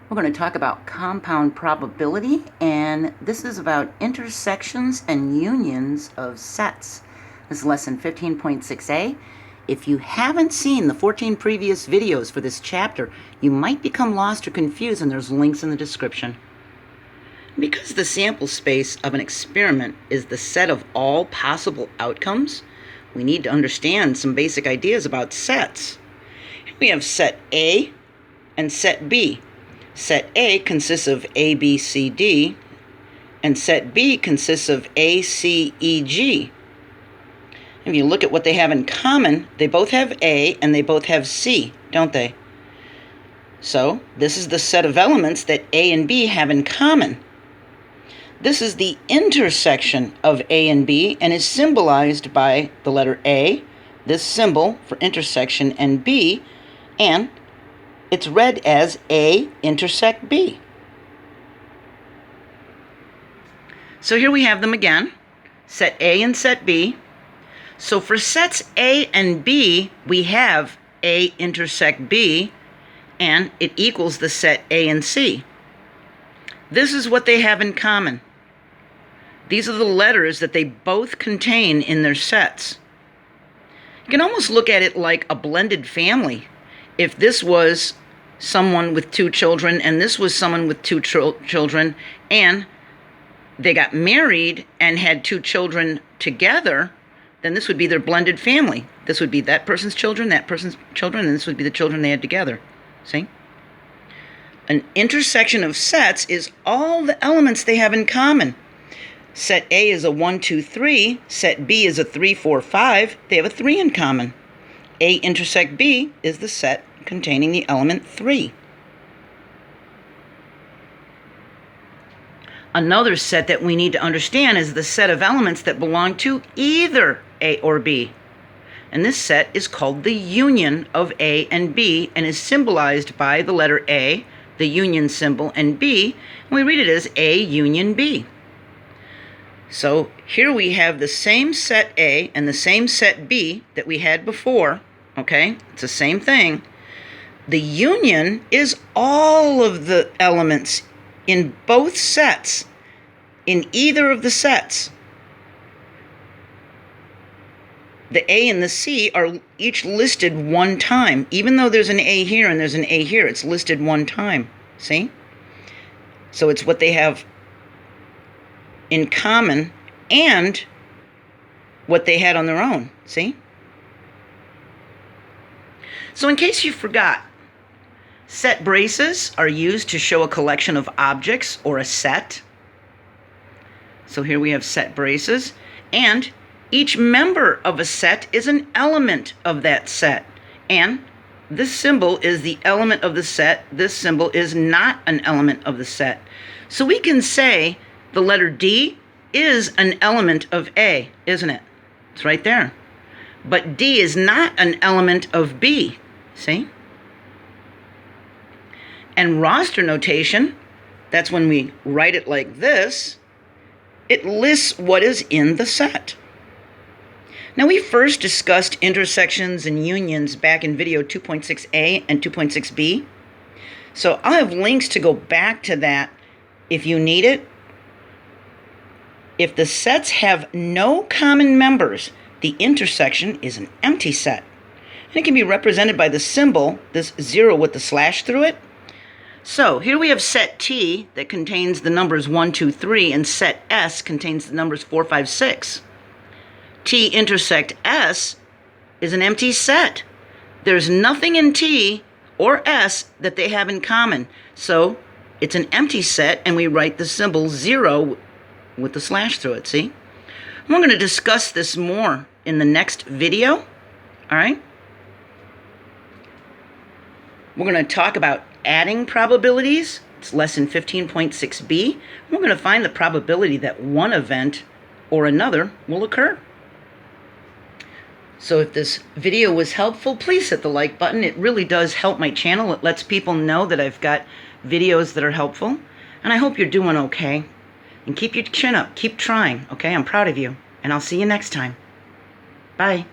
We're going to talk about compound probability, and this is about intersections and unions of sets. This is lesson 15.6a. If you haven't seen the 14 previous videos for this chapter, you might become lost or confused, and there's links in the description. Because the sample space of an experiment is the set of all possible outcomes, we need to understand some basic ideas about sets. We have set A and set B. Set A consists of A, B, C, D, and set B consists of A, C, E, G. If you look at what they have in common, they both have A and they both have C, don't they? So this is the set of elements that A and B have in common. This is the intersection of A and B and is symbolized by the letter A, this symbol for intersection, and B, and it's read as A intersect B. So here we have them again, set A and set B. So for sets A and B, we have A intersect B, and it equals the set A and C. This is what they have in common. These are the letters that they both contain in their sets. You can almost look at it like a blended family. If this was someone with two children and this was someone with two children, and they got married and had two children together, then this would be their blended family. This would be that person's children, and this would be the children they had together. See? An intersection of sets is all the elements they have in common. Set A is a 1, 2, 3. Set B is a 3, 4, 5. They have a 3 in common. A intersect B is the set containing the element 3. Another set that we need to understand is the set of elements that belong to either A or B. And this set is called the union of A and B and is symbolized by the letter A, the union symbol, and B, and we read it as A union B. So here we have the same set A and the same set B that we had before, okay? It's the same thing. The union is all of the elements in both sets, in either of the sets. The A and the C are each listed one time. Even though there's an A here and there's an A here, it's listed one time. See? So it's what they have in common and what they had on their own. See? So in case you forgot, set braces are used to show a collection of objects or a set. So here we have set braces, and each member of a set is an element of that set. And this symbol is the element of the set. This symbol is not an element of the set. So we can say the letter D is an element of A, isn't it? It's right there. But D is not an element of B. See? And roster notation, that's when we write it like this, it lists what is in the set. Now, we first discussed intersections and unions back in video 2.6a and 2.6b. So I'll have links to go back to that if you need it. If the sets have no common members, the intersection is an empty set. And it can be represented by the symbol, this 0 with the slash through it. So here we have set T that contains the numbers 1, 2, 3, and set S contains the numbers 4, 5, 6. T intersect S is an empty set. There's nothing in T or S that they have in common. So it's an empty set, and we write the symbol 0 with the slash through it, see? We're going to discuss this more in the next video, all right? We're going to talk about adding probabilities. It's lesson 15.6b. We're going to find the probability that one event or another will occur. So if this video was helpful, please hit the like button. It really does help my channel. It lets people know that I've got videos that are helpful. And I hope you're doing okay. And keep your chin up. Keep trying, okay? I'm proud of you. And I'll see you next time. Bye.